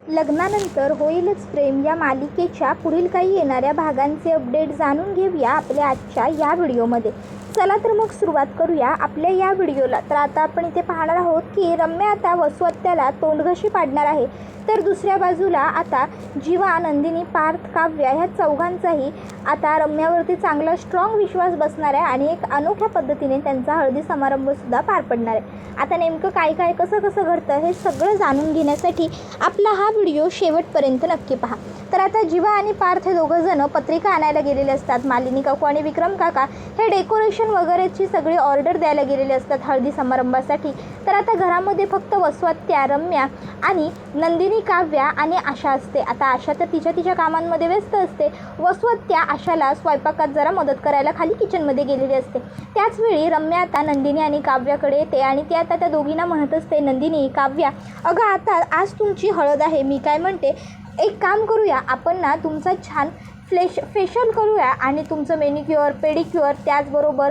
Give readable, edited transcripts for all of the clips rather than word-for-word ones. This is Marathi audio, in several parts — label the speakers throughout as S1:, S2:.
S1: लग्नानंतर होईलच प्रेम या मालिकेच्या पुढील काही येणाऱ्या भागांचे अपडेट जाणून घेऊया आपल्या आजच्या या व्हिडिओमध्ये. चला तर मग सुरुवात करूया आपल्या या व्हिडिओला. तर आता आपण इथे पाहणार आहोत की रम्या आता वसुहत्याला तोंडघशी पाडणार आहे. तर दुसऱ्या बाजूला आता जीवा, नंदिनी, पार्थ, काव्या ह्या चौघांचाही आता रम्यावरती चांगला स्ट्रॉंग विश्वास बसणार आहे आणि एक अनोख्या पद्धतीने त्यांचा हळदी समारंभसुद्धा पार पडणार आहे. आता नेमकं काय काय कसं कसं घडतं हे सगळं जाणून घेण्यासाठी आपला हा व्हिडिओ शेवटपर्यंत नक्की पहा. तर आता जीवा आणि पार्थ हे दोघंजणं पत्रिका आणायला गेलेले असतात. मालिनी काकू आणि विक्रम काका हे डेकोरेशन वगैरेची सगळी ऑर्डर द्यायला गेलेले असतात हळदी समारंभासाठी. तर आता घरामध्ये फक्त वसुहत्या, रम्या आणि नंदिनी, काव्या आणि आशा असते. आता आशा तर तिच्या कामांमध्ये व्यस्त असते. वसुहत्या आशाला स्वयंपाकात जरा मदत करायला खाली किचनमध्ये गेलेली असते. त्याचवेळी रम्या आता नंदिनी आणि काव्याकडे येते आणि ती आता त्या दोघींना म्हणत असते, नंदिनी, काव्या, अगं आता आज तुमची हळद आहे. मी काय म्हणते, एक काम करूया, आपण ना तुमचा छान फेशियल करूया आणि तुमचं मेनिक्युअर, पेडिक्युअर, त्याचबरोबर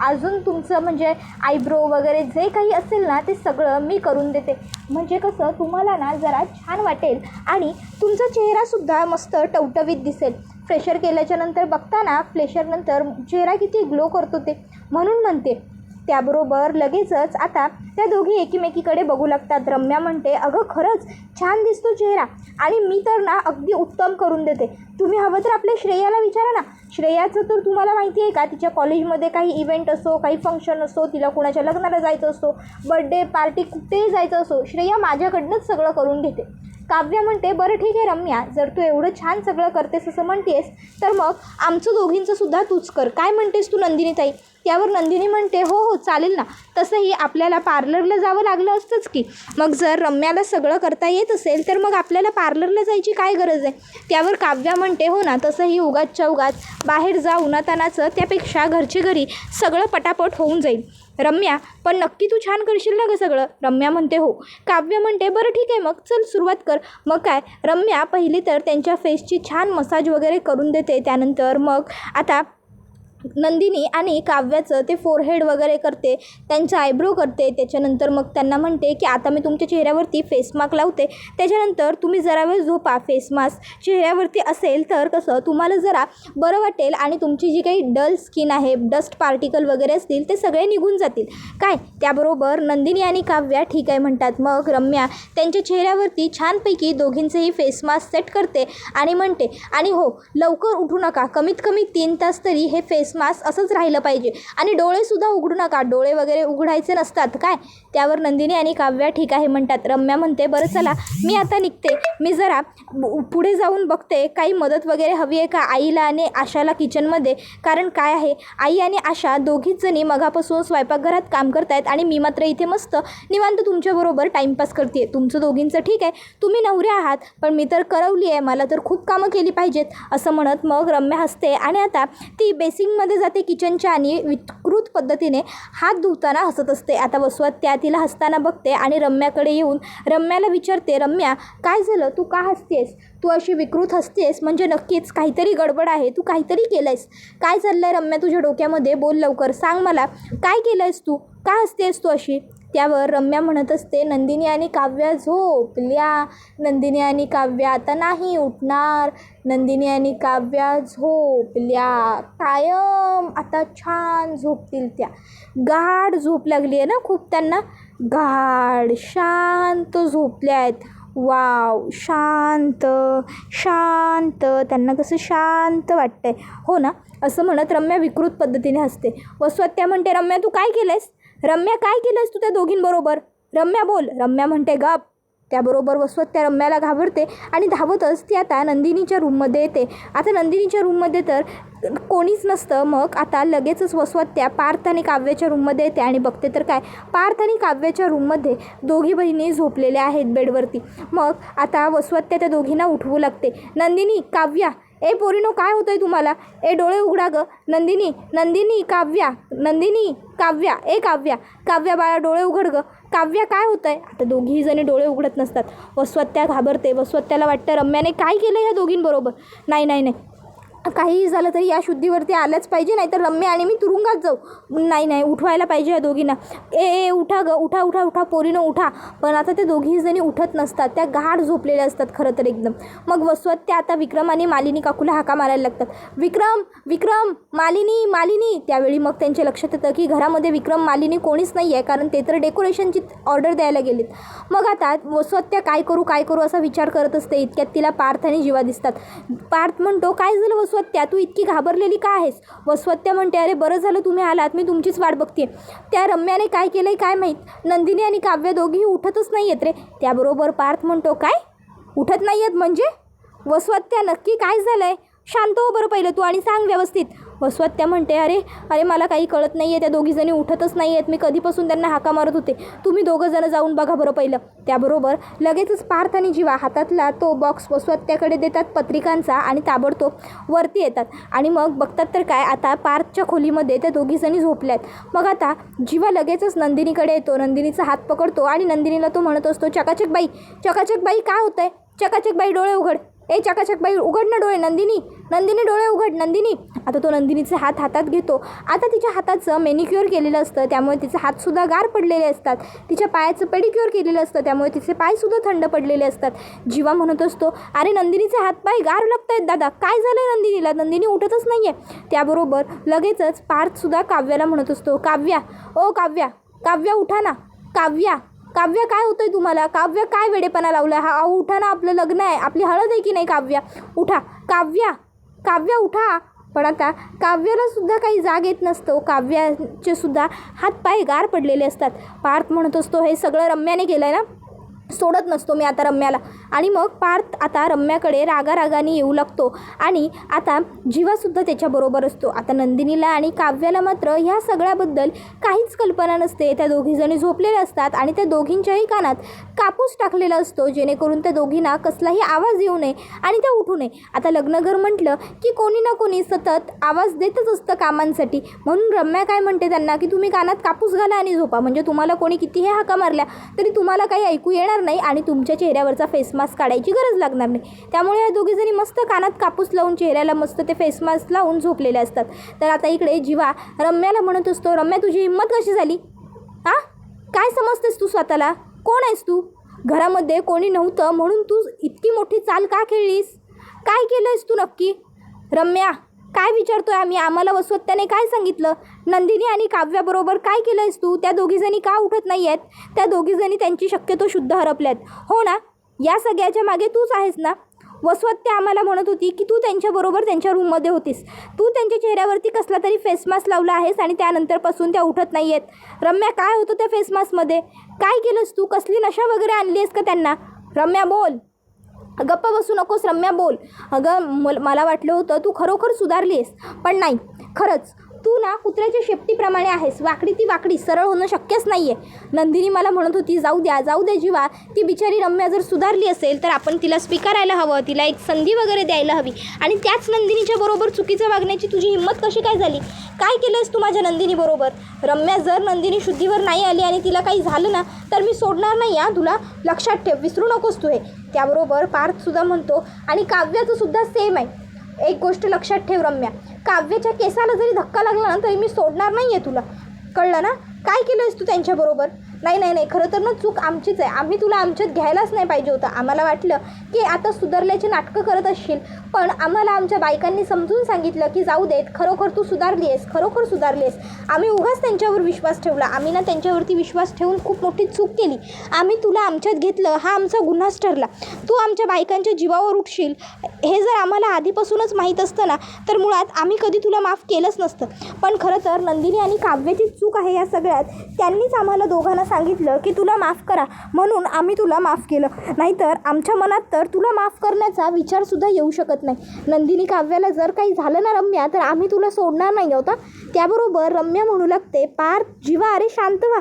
S1: अजून तुमचं म्हणजे आयब्रो वगैरे जे काही असेल ना ते सगळं मी करून देते. म्हणजे कसं तुम्हाला ना जरा छान वाटेल आणि तुमचा चेहरासुद्धा मस्त टवटवीत दिसेल. फेशियल केल्याच्यानंतर बघताना फ्लेशरनंतर चेहरा किती ग्लो करतो ते म्हणून म्हणते. त्याबरोबर लगेचच आता त्या दोघी एकीमेकीकडे बघू लागतात. रम्या म्हणते, अगं खरंच छान दिसतो चेहरा आणि मी तर ना अगदी उत्तम करून देते. तुम्ही हवं तर आपल्या श्रेयाला विचारा ना. श्रेयाचं तर तुम्हाला माहिती आहे का, तिच्या कॉलेजमध्ये काही इव्हेंट असो, काही फंक्शन असो, तिला कुणाच्या लग्नाला जायचं असो, बर्थडे पार्टी कुठेही जायचं असो, श्रेया माझ्याकडनंच सगळं करून घेते. काव्या म्हणते, बरं ठीक आहे रम्या, जर तू एवढं छान सगळं करतेस असं म्हणतेस तर मग आमचं दोघींचं सुद्धा तूच कर. काय म्हणतेस तू नंदिनी ताई? त्यावर नंदिनी म्हणते, हो हो चालेल ना. तसंही आपल्याला पार्लरला जावं लागलं असतंच की. मग जर रम्याला सगळं करता येत असेल तर मग आपल्याला पार्लरला जायची काय गरज आहे? त्यावर काव्या म्हणते, हो ना, तसंही उगाचच्या उगाच बाहेर जा उन्हातानाचं, त्यापेक्षा घरचे घरी सगळं पटापट होऊन जाईल. रम्या, पण नक्की तू छान करशील ना गं सगळं? रम्या म्हणते, हो. काव्य म्हणते, बरं ठीक आहे, मग चल सुरुवात कर. मग काय, रम्या पहिली तर त्यांच्या फेसची छान मसाज वगैरे करून देते. त्यानंतर मग आता नंदिनी आणि काव्याचं ते फोरहेड वगैरे करते, त्यांचं आयब्रो करते. त्याच्यानंतर मग त्यांना म्हणते की आता मी तुमच्या चेहऱ्यावरती फेस मास्क लावते, त्याच्यानंतर तुम्ही जरा वेळ झोपा. फेस मास्क चेहऱ्यावरती असेल तर कसं तुम्हाला जरा बरं वाटेल आणि तुमची जी काही डल स्किन आहे, डस्ट पार्टिकल वगैरे असतील ते सगळे निघून जातील. काय, त्याबरोबर नंदिनी आणि काव्या ठीक आहे म्हणतात. मग रम्या त्यांच्या चेहऱ्यावरती छानपैकी दोघींचेही फेस मास्क सेट करते आणि म्हणते, आणि हो लवकर उठू नका, कमीत कमी 3 तास तरी हे फेस मास्क असंच राहिलं पाहिजे आणि डोळेसुद्धा उघडू नका, डोळे वगैरे उघडायचे नसतात. काय, त्यावर नंदिनी आणि काव्या ठीक आहे म्हणतात. रम्या म्हणते, बरं चला मी आता निघते, मी जरा पुढे जाऊन बघते काही मदत वगैरे हवी आहे का आईला आणि आशाला किचनमध्ये. कारण काय आहे, आई आणि आशा दोघीच जणी मगापासून स्वयंपाकघरात काम करतायत आणि मी मात्र इथे मस्त निवांत तुमच्याबरोबर टाईमपास करते. तुमचं दोघींचं ठीक आहे, तुम्ही नवरे आहात, पण मी तर करवली आहे, मला तर खूप कामं केली पाहिजेत असं म्हणत मग रम्या हसते आणि आता ती बेसिंगमध्ये जाते किचनच्या आणि विकृत पद्धतीने हात धुताना हसत असते. आता वसुहत्या तिला हसताना बघते आणि रम्याकडे येऊन रम्याला विचारते, रम्या काय झालं, तू का हसतेस? तू अशी विकृत हसतेस म्हणजे नक्कीच काहीतरी गडबड आहे, तू काहीतरी केलं आहेस. काय चाललं आहे रम्या तुझ्या डोक्यामध्ये? बोल लवकर, सांग मला काय केलं आहेस तू, का हसतेस तू अशी? त्यावर रम्या म्हणत असते, नंदिनी आणि काव्या झोपल्या, नंदिनी आणि काव्या आता नाही उठणार, नंदिनी आणि काव्या झोपल्या, कायम आता छान झोपतील त्या. गाढ झोप लागली आहे ना खूप त्यांना, गाढ शांत झोपल्या आहेत. वाव, शांत शांत, त्यांना कसं शांत वाटतंय हो ना, असं म्हणत रम्या विकृत पद्धतीने हसते. वसुहत्या म्हणते, रम्या तू काय केलं आहेस? रम्या काय केलं आहेस तू त्या दोघींबरोबर? रम्या बोल. रम्या म्हणते, गप. त्याबरोबर वसुहत्या रम्याला घाबरते आणि धावतच ती आता नंदिनीच्या रूममध्ये येते. आता नंदिनीच्या रूममध्ये तर कोणीच नसतं. मग आता लगेचच वसुहत्या पार्थ आणि काव्याच्या रूममध्ये येते आणि बघते तर काय, पार्थ आणि काव्याच्या रूममध्ये दोघी बहिणी झोपलेल्या आहेत बेडवरती. मग आता वसुहत्या त्या दोघींना उठवू लागते. नंदिनी, काव्या, ए पोरीनो काय होतं आहे तुम्हाला? ए डोळे उघडा गं. नंदिनी, नंदिनी, काव्या, नंदिनी, काव्या, ए काव्या, काव्या बाळा डोळे उघड गं. काव्या काय होतं आहे? आता दोघीही जणी डोळे उघडत नसतात. वसुहत्या घाबरते. वसुहत्याला वाटतं रम्याने काय केलं ह्या दोघींबरोबर. नाही नाही नाही, काहीही झालं तरी या शुद्धीवरती आलंच पाहिजे, नाही तर रम्या आणि मी तुरुंगात जाऊ. नाही उठवायला पाहिजे या दोघींना. ए उठा ग, उठा उठा उठा पोरीनं उठा. पण आता ते दोघी जणी उठत नसतात, त्या गाढ झोपलेल्या असतात खरं तर एकदम. मग वसवत्या आता विक्रम आणि मालिनी काकूला हाका मारायला लागतात. विक्रम विक्रम, मालिनी मालिनी. त्यावेळी मग त्यांच्या लक्षात येतं की घरामध्ये विक्रम मालिनी कोणीच नाही आहे, कारण ते तर डेकोरेशनची ऑर्डर द्यायला गेलेत. मग आता वसवत्या काय करू असा विचार करत असते. इतक्यात तिला पार्थ आणि जीवा दिसतात. पार्थ म्हणतो, काय झालं वसवत्या, तू इतकी घाबरलेली का आहेस? वसवत्या म्हणते, अरे बरं झालं तुम्ही आलात, मी तुमचीच वाट बघते. त्या रम्याने काय केलंय काय माहीत, नंदिनी आणि काव्य दोघीही उठतच नाही आहेत रे. त्याबरोबर पार्थ म्हणतो, काय उठत नाही आहेत म्हणजे? वसवत्या नक्की काय झालं आहे? शांत हो बरं पहिलं तू आणि सांग व्यवस्थित. वसवत्या म्हणते, अरे मला काही कळत नाही आहे, त्या दोघीजणी उठतच नाही आहेत, मी कधीपासून त्यांना हाका मारत होते, तुम्ही दोघंजणं जाऊन बघा बरं पहिलं. त्याबरोबर लगेचच पार्थ आणि जीवा हातातला तो बॉक्स वसवत्याकडे देतात पत्रिकांचा आणि ताबडतोब वरती येतात. आणि मग बघतात तर काय, आता पार्थच्या खोलीमध्ये त्या दोघीजणी झोपल्यात. मग आता जीवा लगेचच नंदिनीकडे येतो, नंदिनीचा हात पकडतो आणि नंदिनीला तो म्हणत असतो, चकाचक बाई काय होतं आहे? चकाचक बाई डोळे उघड. ए चकाचक बाई उघड ना डोळे. नंदिनी डोळे उघड नंदिनी. आता तो नंदिनीचे हात हातात घेतो. आता तिच्या हाताचं मेनिक्युअर केलेलं असतं, त्यामुळे तिचे हातसुद्धा गार पडलेले असतात. तिच्या पायाचं पेडिक्युअर केलेलं असतं, त्यामुळे तिचे पायसुद्धा थंड पडलेले असतात. जीवा म्हणत असतो, अरे नंदिनीचे हातपाय गार लागत आहेत दादा, काय झालं नंदिनीला? नंदिनी उठतच नाही आहे. त्याबरोबर लगेचच पार्थसुद्धा काव्याला म्हणत असतो, काव्या उठा ना. काव्या काय होतंय तुम्हाला? काव्या काय वेडेपणा लावला हा? उठा ना, आपलं लग्न आहे, आपली हळद आहे की नाही? काव्या उठा. काव्या उठा. पण आता काव्याला सुद्धा काही जाग येत नसतो. काव्याचे सुद्धा हातपाय गार पडलेले असतात. पार्थ म्हणत असतो, हे सगळं रम्याने केलं आहे ना, सोडत नसतो मी आता रम्याला. आणि मग पार्थ आता रम्याकडे रागारागाने येऊ लागतो आणि आता जीवासुद्धा त्याच्याबरोबर असतो. आता नंदिनीला आणि काव्याला मात्र ह्या सगळ्याबद्दल काहीच कल्पना नसते. त्या दोघीजणी झोपलेल्या असतात आणि त्या दोघींच्याही कानात कापूस टाकलेला असतो, जेणेकरून त्या दोघींना कसलाही आवाज येऊ नये आणि त्या उठू नये. आता लग्नघर म्हटलं की कोणी ना कोणी सतत आवाज देतच असतं कामांसाठी, म्हणून रम्या काय म्हणते त्यांना की तुम्ही कानात कापूस घाला आणि झोपा, म्हणजे तुम्हाला कोणी कितीही हाका मारल्या तरी तुम्हाला काही ऐकू येणार नाही आणि तुमच्या चेहऱ्यावरचा फेस मास्क काढायची गरज लागणार नाही. त्यामुळे या दोघीजणी मस्त कानात कापूस लावून चेहऱ्याला मस्त ते फेस मास्क लावून झोपलेले असतात. तर आता इकडे जीवा रम्याला म्हणत असतो, रम्या तुझी हिंमत कशी झाली? काय समजतेस तू स्वतःला? कोण आहेस तू? घरामध्ये कोणी नव्हतं म्हणून तू इतकी मोठी चाल का खेळलीस? काय केलंयस तू नक्की? रम्या काय विचारतोय आम्हाला वसवत्याने काय सांगितलं? नंदिनी आणि काव्याबरोबर काय केलंयस तू? त्या दोघीजणी का उठत नाही आहेत? त्या दोघीजणी त्यांची शक्यतो शुद्ध हरपल्यात हो ना? या सगळ्याच्या मागे तूच आहेस ना? वसवत्या आम्हाला म्हणत होती की तू त्यांच्याबरोबर त्यांच्या रूममध्ये होतीस, तू त्यांच्या चेहऱ्यावरती कसला तरी फेस मास्क लावला आहेस आणि त्यानंतरपासून त्या उठत नाही आहेत. रम्या काय होतं त्या फेस मास्कमध्ये? काय केलंस तू? कसली नशा वगैरे आणली आहेस का त्यांना? रम्या बोल. गप्प बसू नकोस रम्या बोल. अगं मला वाटलं होतं तू खरोखर सुधारली आहेस, पण नाही, खरंच तू ना कुत्र्याच्या शेपटीप्रमाणे आहेस, वाकडी ती वाकडी, सरळ होणं शक्यच नाही आहे. नंदिनी मला म्हणत होती जाऊ द्या जीवा, ती बिचारी रम्या जर सुधारली असेल तर आपण तिला स्वीकारायला हवं, तिला एक संधी वगैरे द्यायला हवी, आणि त्याच नंदिनीच्या बरोबर चुकीचं वागण्याची तुझी हिंमत कशी काय झाली? काय केलंस तू माझ्या नंदिनीबरोबर? रम्या जर नंदिनी शुद्धीवर नाही आली आणि तिला काही झालं ना तर मी सोडणार नाही तुला लक्षात ठेव, विसरू नकोस तू हे. त्याबरोबर पार्थसुद्धा म्हणतो आणि काव्याचं सुद्धा सेम आहे. एक गोष्ट लक्षात ठेव रम्या, काव्याच्या केसाला जरी धक्का लागला ना तरी मी सोडणार नाही आहे तुला, कळलं ना? काय केलंस तू त्यांच्याबरोबर? नाही खरं तर ना चूक आमचीच आहे, आम्ही तुला आमच्यात घ्यायलाच नाही पाहिजे होतं. आम्हाला वाटलं की आता सुधारल्याचे नाटकं करत असशील, पण आम्हाला आमच्या बायकांनी समजून सांगितलं की जाऊ देत, खरोखर तू सुधारली आहेस. आम्ही उगाच त्यांच्यावर विश्वास ठेवला, आम्ही ना त्यांच्यावरती विश्वास ठेवून खूप मोठी चूक केली. आम्ही तुला आमच्यात घेतलं, हा आमचा गुन्हाच ठरला. तू आमच्या बायकांच्या जीवावर उठशील हे जर आम्हाला आधीपासूनच माहीत असतं ना तर मुळात आम्ही कधी तुला माफ केलंच नसतं. पण खरं तर नंदिनी आणि काव्याची चूक आहे या सगळ्यात. त्यांनीच आम्हाला दोघांना सांगितलं की तुला माफ करा, म्हणून आम्ही तुला माफ केलं, नाहीतर आमच्या मनात तर तुला माफ करण्याचा विचारसुद्धा येऊ शकत नाही. नंदिनी काव्याला जर काही झालं ना रम्या तर आम्ही तुला सोडणार नाही होता. त्याबरोबर रम्या म्हणू लागते, पार्थ जीवा अरे शांत व्हा,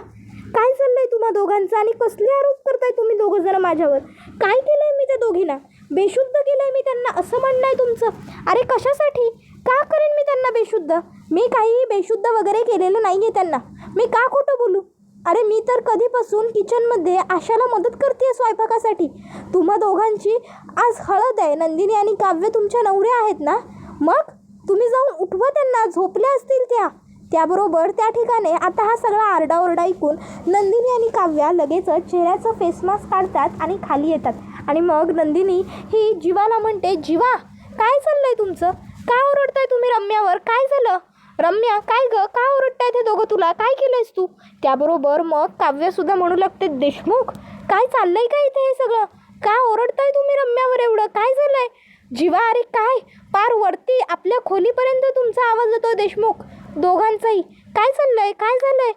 S1: काय चाललंय तुम्हा दोघांचं आणि कसले आरोप करताय तुम्ही दोघं जरा माझ्यावर? काय केलंय मी त्या दोघीला? बेशुद्ध केलंय मी त्यांना असं म्हणणं आहे तुमचं? अरे कशासाठी? का करेन मी त्यांना बेशुद्ध? मी काही बेशुद्ध वगैरे केलेलं नाही आहे त्यांना, मी का खोटं बोलू? अरे मी तर कधीपासून किचनमध्ये आशाला मदत करते स्वयंपाकासाठी. तुम्हा दोघांची आज हळद आहे, नंदिनी आणि काव्य तुमच्या नवरे आहेत ना, मग तुम्ही जाऊन उठवा त्यांना, झोपल्या असतील त्या. त्याबरोबर त्या ठिकाणी आता हा सगळा आरडाओरडा ऐकून नंदिनी आणि काव्या लगेचच चेहऱ्याचं फेस मास्क काढतात आणि खाली येतात. आणि मग नंदिनी ही जीवाला म्हणते, जीवा काय चाललंय तुमचं? का ओरडताय तुम्ही रम्यावर? काय झालं? रम्या काय ग, का ओरडताय ते दोघं तुला? काय केलंयस तू? त्याबरोबर मग काव्यसुद्धा म्हणू लागते, देशमुख काय चाललंय का इथे हे सगळं? का ओरडताय तुम्ही रम्यावर एवढं? काय झालंय? जीवा अरे काय, पार वरती आपल्या खोलीपर्यंत तुमचा आवाज येतो देशमुख, दोघांचाही. काय चाललंय? काय झालंय?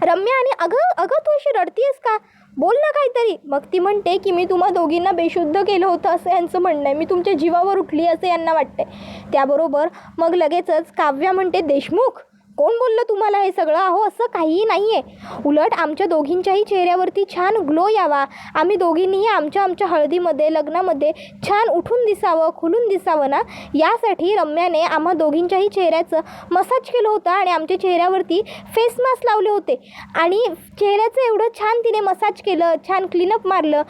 S1: रम्या आणि अगं तू अशी रडतीयस का? बोल ना काहीतरी. मग ती म्हणते की मी तुम्हा दोघींना बेशुद्ध केलं होतं असं यांचं म्हणणं आहे, मी तुमच्या जीवावर उठली असं यांना वाटते. त्याबरोबर मग लगेचच काव्या म्हणते, देशमुख कोण बोललं तुम्हाला हे सगळं? अहो असं काहीही नाही आहे, उलट आमच्या दोघींच्याही चेहऱ्यावरती छान ग्लो यावा, आम्ही दोघींनीही आमच्या हळदीमध्ये लग्नामध्ये छान उठून दिसावं, खुलून दिसावं ना, यासाठी रम्याने आम्हा दोघींच्याही चेहऱ्याचं मसाज केलं होतं आणि आमच्या चेहऱ्यावरती फेस मास्क लावले होते. आणि चेहऱ्याचं एवढं छान तिने मसाज केलं, छान क्लीनअप मारलं,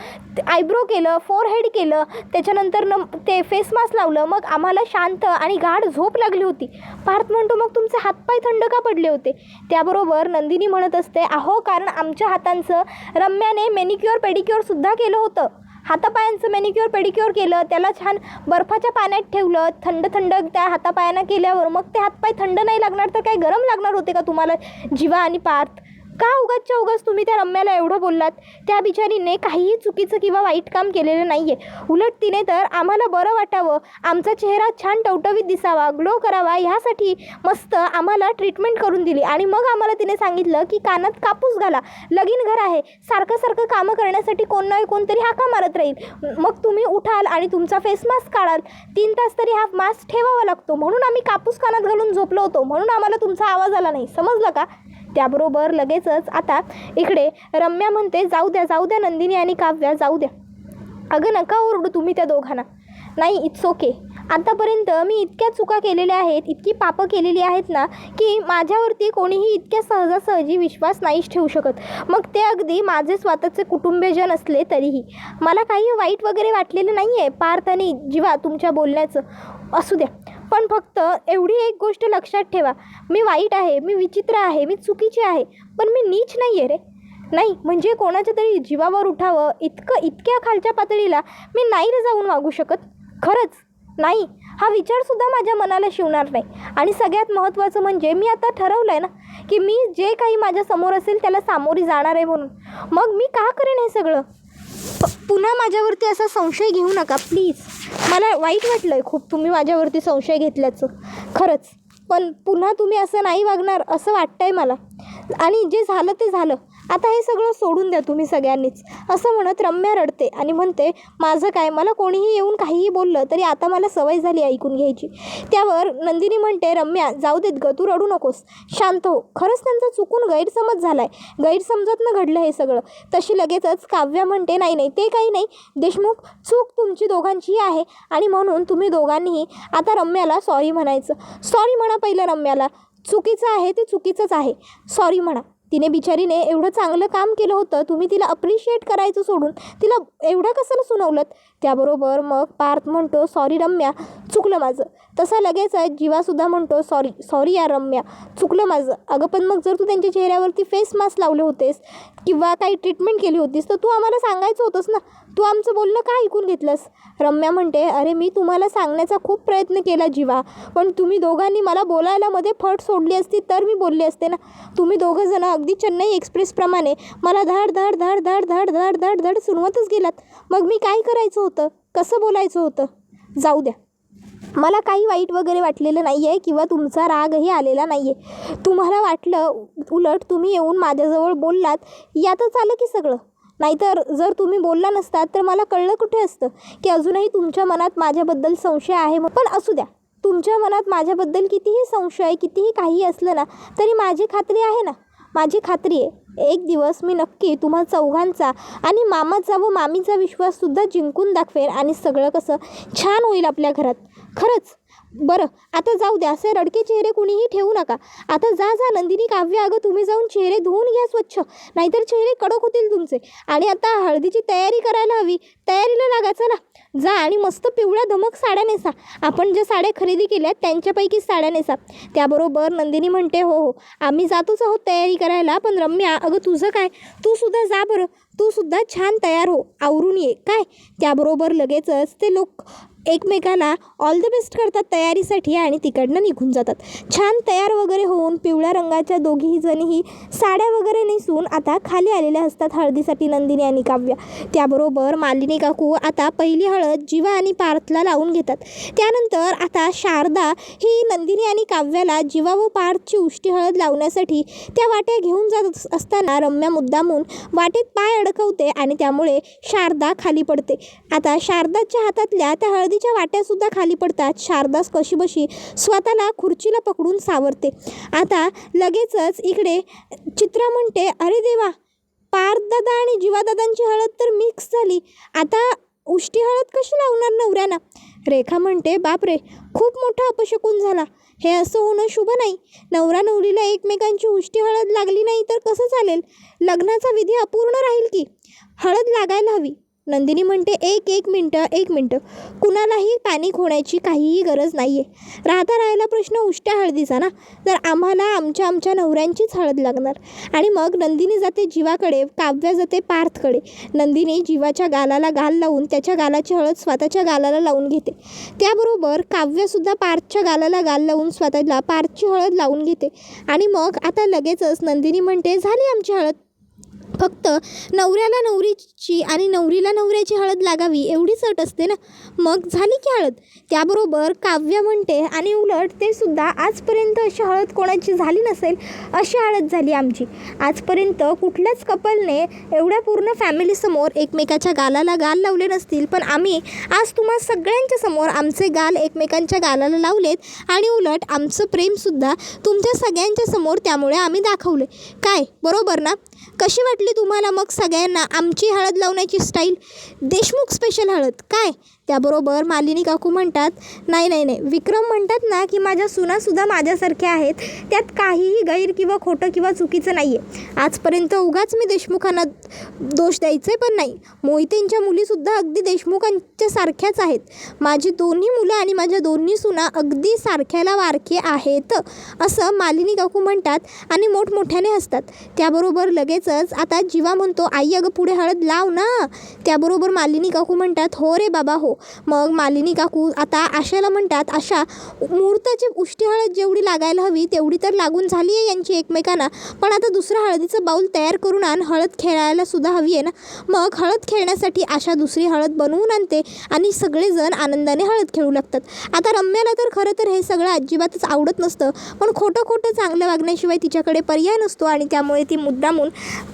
S1: आयब्रो केलं, फोरहेड केलं, त्याच्यानंतर ते फेस मास्क लावलं. मग आम्हाला शांत आणि गाढ झोप लागली होती. पार्थ म्हणतो, मग तुमचे हातपाय थंड का पडले होते? त्याबरोबर नंदिनी म्हणत असते, अहो कारण आमच्या हातांचं रम्याने मेनिक्युअर पेडिक्युअरसुद्धा केलं होतं. हातापायांचं मेनिक्युअर पेडिक्युअर केलं, त्याला छान बर्फाच्या पाण्यात ठेवलं, थंड त्या हातापायांना केल्यावर मग ते हातपाय थंड नाही लागणार तर काय गरम लागणार होते का तुम्हाला जीवा आणि पार्थ? का उगाचच्या उगाच तुम्ही त्या रम्याला एवढं बोललात? त्या बिचारीने काहीही चुकीचं किंवा वाईट काम केलेलं नाही आहे. उलट तिने तर आम्हाला बरं वाटावं, आमचा चेहरा छान टवटवीत दिसावा, ग्लो करावा, ह्यासाठी मस्त आम्हाला ट्रीटमेंट करून दिली. आणि मग आम्हाला तिने सांगितलं की कानात कापूस घाला, लगीन घर आहे, सारखं कामं करण्यासाठी कोण ना कोणतरी हाका मारत राहील, मग तुम्ही उठाल आणि तुमचा फेस मास्क काढाल, 3 तास तरी हा मास्क ठेवावा लागतो, म्हणून आम्ही कापूस कानात घालून झोपलो होतो, म्हणून आम्हाला तुमचा आवाज आला नाही, समजलं का? त्याबरोबर लगेचच आता इकडे रम्या म्हणते, जाऊ द्या नंदिनी आणि काव्या, जाऊ द्या. अगं नका ओरडू तुम्ही त्या दोघांना. नाही, इट्स ओके. आतापर्यंत मी इतक्या चुका केलेल्या आहेत, इतकी पापं केलेली आहेत ना, की माझ्यावरती कोणीही इतक्या सहजासहजी विश्वास नाहीच ठेवू शकत. मग ते अगदी माझे स्वतःचे कुटुंबीयजन असले तरीही. मला काही वाईट वगैरे वाटलेलं नाही आहे पार्थ आणि जीवा तुमच्या बोलण्याचं, असू द्या. पण फक्त एवढी एक गोष्ट लक्षात ठेवा, मी वाईट आहे, मी विचित्र आहे, मी चुकीची आहे, पण मी नीच नाही आहे रे. नाही म्हणजे कोणाच्या तरी जीवावर उठावं इतक्या खालच्या पातळीला मी नाही रे जाऊन वागू शकत. खरंच नाही, हा विचारसुद्धा माझ्या मनाला शिवणार नाही. आणि सगळ्यात महत्त्वाचं म्हणजे मी आता ठरवलं आहे ना की मी जे काही माझ्या समोर असेल त्याला सामोरी जाणार आहे म्हणून. मग मी का करेन हे सगळं? पुन्हा माझ्यावरती असा संशय घेऊ नका प्लीज. मला वाईट वाटलं आहे खूप तुम्ही माझ्यावरती संशय घेतल्याचं, खरंच. पण पुन्हा तुम्ही असं नाही वागणार असं वाटतं आहे मला. आणि जे झालं ते झालं, आता हे सगळं सोडून द्या तुम्ही सगळ्यांनीच. असं म्हणत रम्या रडते आणि म्हणते, माझं काय, मला कोणीही येऊन काहीही बोललं तरी आता मला सवय झाली ऐकून घ्यायची. त्यावर नंदिनी म्हणते, रम्या जाऊ देत ग, तू रडू नकोस, शांत हो. खरंच त्यांचा चुकून गैरसमज झाला आहे, गैरसमजातनं घडलं हे सगळं. तशी लगेचच काव्या म्हणते, नाही ते काही नाही देशमुख, चूक तुमची दोघांचीही आहे आणि म्हणून तुम्ही दोघांनीही आता रम्याला सॉरी म्हणायचं. सॉरी म्हणा पहिलं रम्याला, चुकीचं आहे ते चुकीचंच आहे, सॉरी म्हणा. तिने बिचारीने एवढं चांगलं काम केलं होतं, तुम्ही तिला अप्रिशिएट करायचं सोडून तिला एवढं कशाला सुनावलं? त्याबरोबर मग पार्थ म्हणतो, सॉरी रम्या, चुकलं माझं. तसा लगेच जीवासुद्धा म्हणतो, सॉरी यार रम्या, चुकलं माझं. अगं पण मग जर तू त्यांच्या चेहऱ्यावरती फेस मास्क लावले होतेस किंवा काही ट्रीटमेंट केली होतीस तर तू आम्हाला सांगायचं होतंस ना, तू आमचं बोलणं का ऐकून घेतलंस? रम्या म्हणते, अरे मी तुम्हाला सांगण्याचा खूप प्रयत्न केला जीवा, पण तुम्ही दोघांनी मला बोलायला मध्ये फट सोडली असती तर मी बोलले असते ना. तुम्ही दोघं जण अगदी चेन्नई एक्सप्रेसप्रमाणे मला धड धड धड धड धड धड धड धड सुनवतच गेलात. मग मी काय करायचं होतं, कसं बोलायचं होतं? जाऊ द्या, मला काही वाईट वगैरे वाटलेलं नाही आहे किंवा तुमचा रागही आलेला नाही आहे. तुम्हाला वाटलं, उलट तुम्ही येऊन माझ्याजवळ बोललात यातच आलं की सगळं. नाहीतर जर तुम्ही बोलला नसतात तर मला कळलं कुठे असतं की अजूनही तुमच्या मनात माझ्याबद्दल संशय आहे. पण असू द्या, तुमच्या मनात माझ्याबद्दल कितीही संशय, कितीही काही असलं ना तरी माझी खात्री आहे ना, माझी खात्री आहे एक दिवस मी नक्की तुम्हा चौघांचा आणि मामाचा व मामीचा विश्वाससुद्धा जिंकून दाखवेन आणि सगळं कसं छान होईल आपल्या घरात. खरंच. बरं आता जाऊ द्या, असे रडके चेहरे कुणीही ठेवू नका. आता जा नंदिनी, काव्य, अगं तुम्ही जाऊन चेहरे धुवून घ्या स्वच्छ, नाहीतर चेहरे कडक होतील तुमचे. आणि आता हळदीची तयारी करायला हवी, तयारीला लागा. चला जा आणि मस्त पिवळ्या धमक साड्या नेसा. आपण ज्या साड्या खरेदी केल्या त्यांच्यापैकी साड्या नेसा. त्याबरोबर नंदिनी म्हणते, हो हो आम्ही जातोच आहोत तयारी करायला, पण रम्या अगं तुझं काय, तू सुद्धा जा बरं, तू सुद्धा छान तयार हो, आवरून ये काय. त्याबरोबर लगेचच ते लोक एकमेकाला ऑल द बेस्ट करतात तयारीसाठी आणि तिकडनं निघून जातात. छान तयार वगैरे होऊन पिवळ्या रंगाच्या दोघीही जणीही साड्या वगैरे नेसून आता खाली आलेल्या असतात हळदीसाठी नंदिनी आणि काव्या. त्याबरोबर मालिनी काकू आता पहिली हळद जीवा आणि पार्थला लावून घेतात. त्यानंतर आता शारदा ही नंदिनी आणि काव्याला जीवा व पार्थची उष्टी हळद लावण्यासाठी त्या वाट्या घेऊन जात असताना रम्या मुद्दामून वाटेत पाय अडकवते आणि त्यामुळे शारदा खाली पडते. आता शारदाच्या हातातल्या त्या हळदीच्या वाट्यासुद्धा खाली पडतात. शारदास कशीबशी स्वतःला खुर्चीला पकडून सावरते. आता लगेचच इकडे चित्रा म्हणते, अरे देवा, पार्थदादा आणि जीवादादांची हळद तर मिक्स झाली, आता उष्टी हळद कशी लावणार नवऱ्यानं. रेखा म्हणते, बापरे, खूप मोठा अपशकुन झाला, हे असं होणं शुभ नाही. नवरा नवरीला एकमेकांची उष्टी हळद लागली नाही तर कसं चालेल, लग्नाचा विधी अपूर्ण राहील की. हळद लागायला हवी. नंदिनी म्हणते, एक मिनटं, कुणालाही पॅनिक होण्याची काहीही गरज नाही आहे. राहिला प्रश्न उष्ट्या हळदीचा ना, तर आम्हाला आमच्या नवऱ्यांचीच हळद लागणार. आणि मग नंदिनी जाते जीवाकडे, काव्या जाते पार्थकडे. नंदिनी जीवाच्या गालाला गाल लावून त्याच्या गालाची हळद स्वतःच्या गालाला लावून घेते. त्याबरोबर काव्यासुद्धा पार्थच्या गालाला गाल लावून स्वतःला पार्थची हळद लावून घेते. आणि मग आता लगेचच नंदिनी म्हणते, झाली आमची हळद, फक्त नवऱ्याला नवरीची आणि नवरीला नवऱ्याची हळद लागावी एवढीच अट असते ना, मग झाली की हळद. त्याबरोबर काव्य म्हणते, आणि उलट ते सुद्धा आजपर्यंत अशी हळद कोणाची झाली नसेल अशी हळद झाली आमची. आजपर्यंत कुठल्याच कपलने एवढ्या पूर्ण फॅमिलीसमोर एकमेकाच्या गालाला गाल लावले नसतील, पण आम्ही आज तुम्हा सगळ्यांच्या समोर आमचे गाल एकमेकांच्या गालाला लावलेत आणि उलट आमचं प्रेमसुद्धा तुमच्या सगळ्यांच्या समोर त्यामुळे आम्ही दाखवले. काय बरोबर ना. कशी वाटली तुम्हाला मग सगळ्यांना आमची हळद लावण्याची स्टाईल, देशमुख स्पेशल हळद काय. त्याबरोबर मालिनी काकू म्हणतात, नाही, विक्रम म्हणतात ना की माझ्या सुनासुद्धा माझ्यासारख्या आहेत, त्यात काहीही गैर किंवा खोटं किंवा चुकीचं नाही आहे. आजपर्यंत उगाच मी देशमुखांना दोष द्यायचे पण नाही. मोहितेंच्या मुलीसुद्धा अगदी देशमुखांच्या सारख्याच आहेत. माझी दोन्ही मुलं आणि माझ्या दोन्ही सुना अगदी सारख्याला वारखे आहेत, असं मालिनी काकू म्हणतात आणि मोठमोठ्याने हसतात. त्याबरोबर लगेचच आता जीवा म्हणतो, आई अगं पुढे हळद लाव ना. त्याबरोबर मालिनी काकू म्हणतात, हो रे बाबा हो. मग मालिनी काकू आता आशाला म्हणतात, आशा, मुहूर्ताची उष्टी हळद जेवढी लागायला हवी तेवढी तर लागून झाली आहे यांची एकमेकांना, पण आता दुसरं हळदीचं बाऊल तयार करून आण, हळद खेळायला सुद्धा हवी आहे ना. मग हळद खेळण्यासाठी आशा दुसरी हळद बनवून आणते आणि सगळेजण आनंदाने हळद खेळू लागतात. आता रम्याला तर खरं तर हे सगळं अजिबातच आवडत नसतं, पण खोटं चांगलं वागण्याशिवाय तिच्याकडे पर्याय नसतो आणि त्यामुळे ती मुद्दामून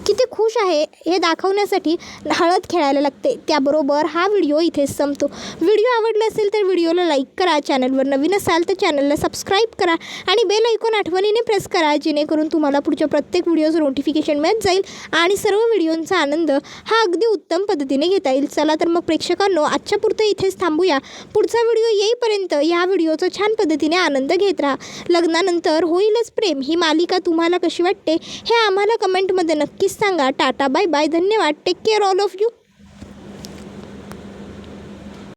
S1: किती खुश आहे हे दाखवण्यासाठी हळद खेळायला लागते. त्याबरोबर हा व्हिडिओ इथेच संपतो. व्हिडिओ आवडला असेल तर व्हिडिओला लाईक करा, चॅनलवर नवीन असाल तर चॅनलला सबस्क्राईब करा आणि बेल आयकॉन आठवणीने प्रेस करा, जेणेकरून तुम्हाला पुढच्या प्रत्येक व्हिडिओचं नोटिफिकेशन मिळत जाईल आणि सर्व व्हिडिओंचा आनंद हा अगदी उत्तम पद्धतीने घेता येईल. चला तर मग प्रेक्षकांनो, आजच्या पुरतं इथेच थांबूया. पुढचा व्हिडिओ येईपर्यंत या व्हिडिओचा छान पद्धतीने आनंद घेत राहा. लग्नानंतर होईलच प्रेम ही मालिका तुम्हाला कशी वाटते हे आम्हाला कमेंटमध्ये नक्कीच सांगा. टाटा, बाय बाय, धन्यवाद, take care all of you.